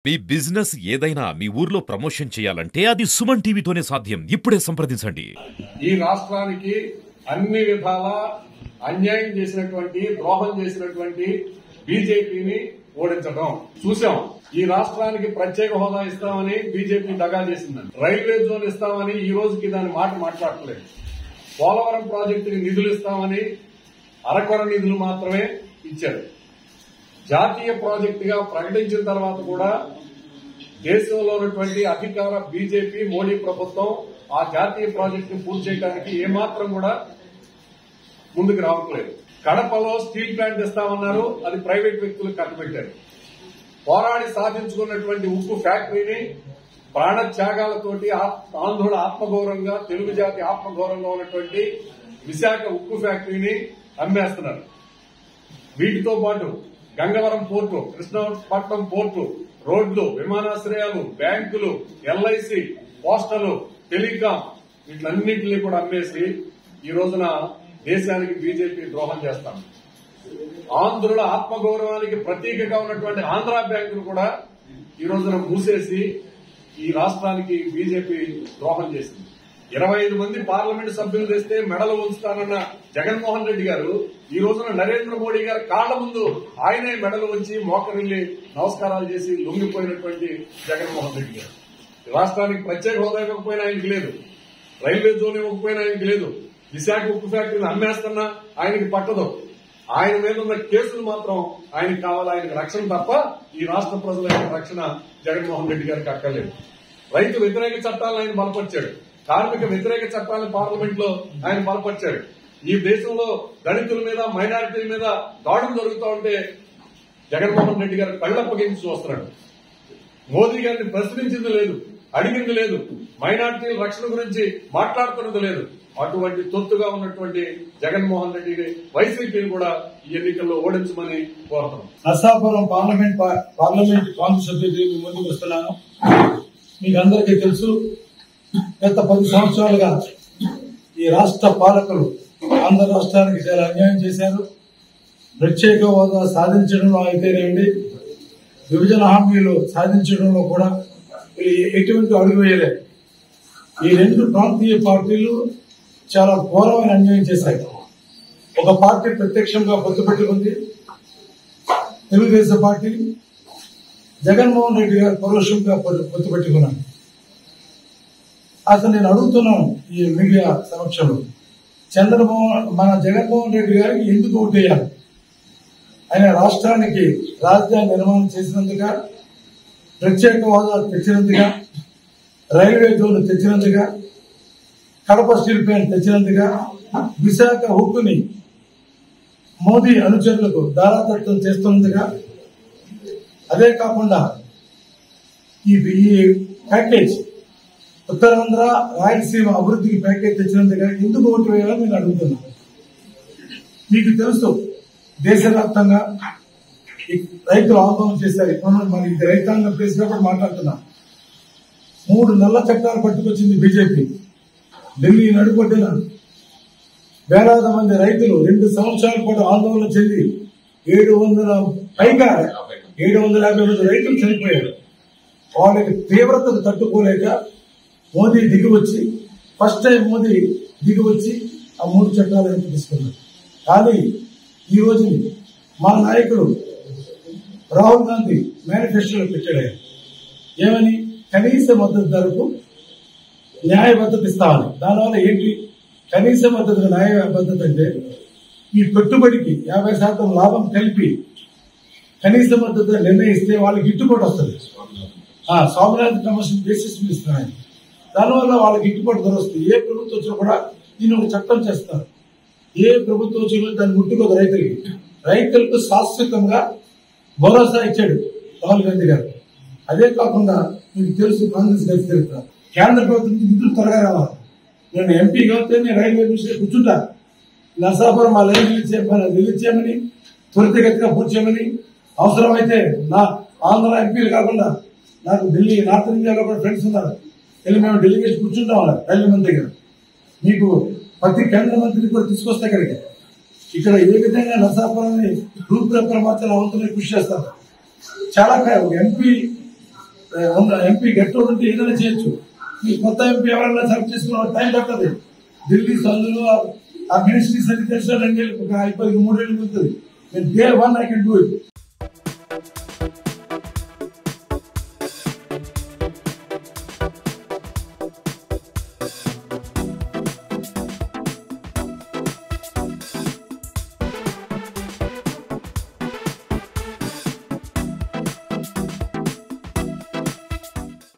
మీ business ఏదైనా మీ ఊర్లో promotion చేయాలంటే అది సుమన్ టీవీతోనే సాధ్యం. ఇప్పుడే సంప్రదించండి. ఈ రాష్ట్రానికి అన్ని విధాల అన్యాయం చేసినటువంటి ద్రోహం చేసినటువంటి బీజేపీని ఓడించడం చూసాం. ఈ రాష్ట్రానికి ప్రత్యేక హోదా ఇస్తామని బీజేపీ దగా చేసిందని, రైల్వే జోన్ ఇస్తామని ఈ రోజుకి దాని మాట మాట్లాడలేదు. పోలవరం ప్రాజెక్టుకి నిధులు ఇస్తామని అరకొర నిధులు మాత్రమే ఇచ్చారు. జాతీయ ప్రాజెక్టుగా ప్రకటించిన తర్వాత కూడా దేశంలో ఉన్నటువంటి అధికార బీజేపీ మోడీ ప్రభుత్వం ఆ జాతీయ ప్రాజెక్టును పూర్తి చేయడానికి ఏమాత్రం కూడా ముందుకు రావట్లేదు. కడపలో స్టీల్ ప్లాంట్ ఇస్తామన్నారు, అది ప్రైవేట్ వ్యక్తులకు కట్టబెట్టారు. పోరాడి సాధించుకున్నటువంటి ఉక్కు ఫ్యాక్టరీని ప్రాణ త్యాగాలతోటి ఆంధ్రుల ఆత్మగౌరవంగా, తెలుగు జాతి ఆత్మగౌరవంగా ఉన్నటువంటి విశాఖ ఉక్కు ఫ్యాక్టరీని అమ్మేస్తున్నారు. వీటితో పాటు గంగవరం పోర్టు, కృష్ణపట్నం పోర్టు, రోడ్లు, విమానాశ్రయాలు, బ్యాంకులు, ఎల్ఐసి, పోస్టలు, టెలికాం వీటిలన్నింటినీ కూడా అమ్మేసి ఈ రోజున దేశానికి బీజేపీ ద్రోహం చేస్తాం. ఆంధ్రుల ఆత్మగౌరవానికి ప్రతీకగా ఉన్నటువంటి ఆంధ్ర బ్యాంకును కూడా ఈ రోజున మూసేసి ఈ రాష్ట్రానికి బీజేపీ ద్రోహం చేసింది. 25 మంది పార్లమెంట్ సభ్యులు తెస్తే మెడలు ఉంచుతానన్న జగన్మోహన్ రెడ్డి గారు ఈ రోజున నరేంద్ర మోడీ గారి కాళ్ల ముందు ఆయనే మెడలు ఉంచి మోకరిల్లి నమస్కారాలు చేసి లొంగిపోయినటువంటి జగన్మోహన్ రెడ్డి గారు. రాష్ట్రానికి ప్రత్యేక హోదా ఇవ్వకపోయినా ఆయనకి లేదు, రైల్వే జోన్ ఇవ్వకపోయినా ఆయనకి లేదు, విశాఖ ఉక్కు ఫ్యాక్టరీని అమ్మేస్తున్నా ఆయనకి పట్టదు. ఆయన మీద ఉన్న కేసులు మాత్రం ఆయనకు కావాలి, ఆయనకు రక్షణ తప్ప ఈ రాష్ట్ర ప్రజల యొక్క రక్షణ జగన్మోహన్ రెడ్డి గారికి అక్కర్లేదు. రైతు వ్యతిరేక చట్టాలను ఆయన బలపరిచాడు, కార్మిక వ్యతిరేక చట్టాలను పార్లమెంట్ లో ఆయన బలపరిచాడు. ఈ దేశంలో దళితుల మీద, మైనారిటీల మీద దాడులు జరుగుతూ ఉంటే జగన్మోహన్ రెడ్డి గారు కళ్లప్పగించి చూస్తున్నాడు. మోదీ గారిని ప్రశ్నించింది లేదు, అడిగింది లేదు, మైనారిటీల రక్షణ గురించి మాట్లాడుతున్నది లేదు. అటువంటి తొత్తుగా ఉన్నటువంటి జగన్మోహన్ రెడ్డి వైసీపీని కూడా ఈ ఎన్నికల్లో ఓడించమని కోరుతున్నాం. నర్సాపురం పార్లమెంట్ కాంగ్రెస్ సభ్యులు ముందుకు వస్తున్నాను. మీకు అందరికీ తెలుసు, గత 10 సంవత్సరాలుగా ఈ రాష్ట్ర పాలకులు ఆంధ్ర రాష్ట్రానికి చాలా అన్యాయం చేశారు. ప్రత్యేక హోదా సాధించడంలో అయితేనేండి, విభజన హామీలు సాధించడంలో కూడా ఎటువంటి అడుగు వేయలేదు. ఈ 2 ప్రాంతీయ పార్టీలు చాలా ఘోరమైన అన్యాయం చేశాయి. ఒక పార్టీ ప్రత్యక్షంగా పొత్తు పెట్టుకుంది, తెలుగుదేశం పార్టీ. జగన్మోహన్ రెడ్డి గారు పరోక్షంగా పొత్తు పెట్టుకున్నాను. అసలు నేను అడుగుతున్నాను ఈ మీడియా సమక్షంలో, మన జగన్మోహన్ రెడ్డి గారికి ఎందుకు ఓటేయాలి? ఆయన రాష్ట్రానికి రాజధాని నిర్మాణం చేసినందుక, ప్రత్యేక హోదా తెచ్చినందుక, రైల్వే జోన్ తెచ్చినందుక, కడప స్టీల్ ప్లాంట్ తెచ్చినందుక, విశాఖ హుక్కుని మోదీ అనుచరులకు దారాదత్తం చేస్తున్నందుగా, అదే కాకుండా ఈ ప్యాకేజ్ ఉత్తరాంధ్ర రాయలసీమ అభివృద్ధికి ప్యాకేజ్ తెచ్చినందుగా ఎందుకు ఓటు వేయాలని నేను అడుగుతున్నాను. మీకు తెలుసు, దేశవ్యాప్తంగా రైతులు ఆందోళన చేశారు. ఇప్పుడు మరి ఇది రైతాంగం చేసినప్పుడు మాట్లాడుతున్నా. 3 నల్ల చట్టాలు పట్టుకొచ్చింది బీజేపీ. ఢిల్లీ నడుపొడ్డిన వేలాది మంది రైతులు 2 సంవత్సరాల పాటు ఆందోళన చెంది 750 మంది రైతులు చనిపోయారు. వాళ్ళకి తీవ్రతను తట్టుకోలేక మోదీ దిగివచ్చి, ఫస్ట్ టైం మోదీ దిగివచ్చి ఆ 3 చట్టాలను తీసుకున్నారు. కానీ ఈ రోజు మా నాయకుడు రాహుల్ గాంధీ మేనిఫెస్టోలో పెట్టాడు. ఏమని? కనీస మద్దతు ధరకు న్యాయబద్ధత ఇస్తామని. దానివల్ల ఏంటి కనీస మద్దతు న్యాయబద్ధత అంటే, ఈ పెట్టుబడికి 50% లాభం కలిపి కనీస మద్దతు నిర్ణయిస్తే వాళ్ళకి గిట్టుబాటు వస్తుంది. స్వామినాథన్ కమిషన్ బేసిస్ మీద ఇస్తున్నాయి. దానివల్ల వాళ్ళకి గిట్టుబాటు ధర వస్తుంది. ఏ ప్రభుత్వం వచ్చినా కూడా దీన్ని ఒక చట్టం చేస్తారు. ఏ ప్రభుత్వం వచ్చినా దాన్ని ముట్టుకోదు. రైతులకు శాశ్వతంగా భరోసా ఇచ్చాడు రాహుల్ గాంధీ గారు. అదే కాకుండా మీకు తెలుసు, కాంగ్రెస్ గెలుస్తారు, కేంద్ర ప్రభుత్వం నిధులు త్వరగా రావాలి. నేను ఎంపీ కాబట్టి నేను రైల్వే మినిస్టర్ కూర్చుంటా. నర్సాపురం మా లైన్ రిలీజ్ చేయమని, త్వరితగతిగా పూర్తి చేయమని, అవసరమైతే నా ఆంధ్ర ఎంపీలు కాకుండా నాకు ఢిల్లీ, నార్త్ ఇండియాలో కూడా ఫ్రెండ్స్ ఉన్నారు, వెళ్ళి మేము ఢిల్లీకి కూర్చుంటాం వాళ్ళ రైల్వే మంత్రి గారు. మీకు ప్రతి కేంద్ర మంత్రిని కూడా తీసుకొస్తే ఇక్కడికి, ఇక్కడ ఏ విధంగా నర్సాపురాన్ని రూపురేఖలు మార్చాలని అవుతున్న కృషి చేస్తారు. చాలా ఎంపీ ఎంపీ గట్టిలో ఉంటే ఏదైనా చేయొచ్చు. ఈ కొత్త ఎంపీ ఎవరైనా సెలెక్ట్ చేసుకున్న టైం పడుతుంది. ఢిల్లీ సందులో ఆ మినిస్ట్రీస్ అన్ని తెలిసిన 2 ఏళ్ళు 5 3 ఏళ్ళు ఉంటుంది. Day 1 I can do it.